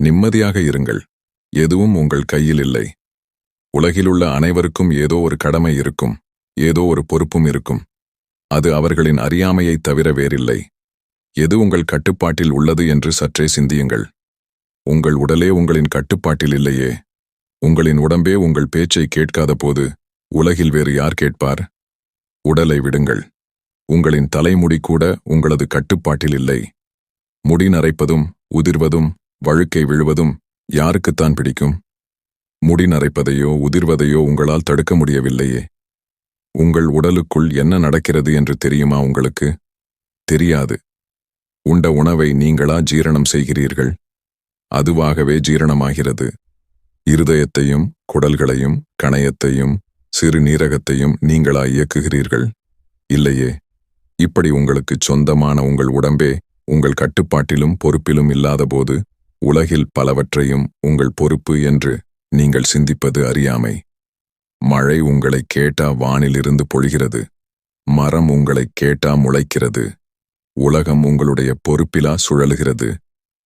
நிம்மதியாக இருங்கள். எதுவும் உங்கள் கையில் இல்லை. உலகிலுள்ள அனைவருக்கும் ஏதோ ஒரு கடமை இருக்கும், ஏதோ ஒரு பொறுப்பும் இருக்கும். அது அவர்களின் அறியாமையைத் தவிர வேறில்லை. எது உங்கள் கட்டுப்பாட்டில் உள்ளது என்று சற்றே சிந்தியுங்கள். உங்கள் உடலே உங்களின் கட்டுப்பாட்டில் இல்லையே. உங்களின் உடம்பே உங்கள் பேச்சை கேட்காத போது உலகில் வேறு யார் கேட்பார்? உடலை விடுங்கள். உங்களின் தலைமுடி கூட உங்களது கட்டுப்பாட்டில் இல்லை. முடி நரைப்பதும் உதிர்வதும் வழுக்கை விழுவதும் யாருக்குத்தான் பிடிக்கும்? முடி நரைப்பதையோ உதிர்வதையோ உங்களால் தடுக்க முடியவில்லையே. உங்கள் உடலுக்குள் என்ன நடக்கிறது என்று தெரியுமா உங்களுக்கு? தெரியாது. உண்ட உணவை நீங்களா ஜீரணம் செய்கிறீர்கள்? அதுவாகவே ஜீரணமாகிறது. இருதயத்தையும் குடல்களையும் கணையத்தையும் சிறுநீரகத்தையும் நீங்களா இயக்குகிறீர்கள்? இல்லையே. இப்படி உங்களுக்குச் சொந்தமான உங்கள் உடம்பே உங்கள் கட்டுப்பாட்டிலும் பொறுப்பிலும் இல்லாதபோது உலகில் பலவற்றையும் உங்கள் பொறுப்பு என்று நீங்கள் சிந்திப்பது அறியாமை. மழை உங்களை கேட்டா வானிலிருந்து பொழிகிறது. மரம் உங்களை கேட்டா முளைக்கிறது. உலகம் உங்களுடைய பொறுப்பிலா சுழலுகிறது.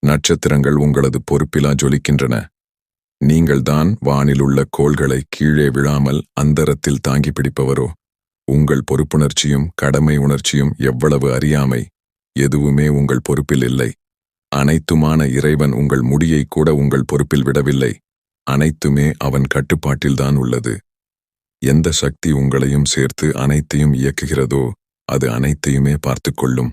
நட்சத்திரங்கள் உங்களது பொறுப்பிலா ஜொலிக்கின்றன. நீங்கள்தான் வானிலுள்ள கோள்களை கீழே விழாமல் அந்தரத்தில் தாங்கி பிடிப்பவரோ? உங்கள் பொறுப்புணர்ச்சியும் கடமை உணர்ச்சியும் எவ்வளவு அறியாமை! எதுவுமே உங்கள் பொறுப்பில் இல்லை. அனைத்துமான இறைவன் உங்கள் முடியை கூட உங்கள் பொறுப்பில் விடவில்லை. அனைத்துமே அவன் கட்டுப்பாட்டில்தான் உள்ளது. எந்த சக்தி உங்களையும் சேர்த்து அனைத்தையும் இயக்குகிறதோ அது அனைத்தையுமே பார்த்துக்கொள்ளும்.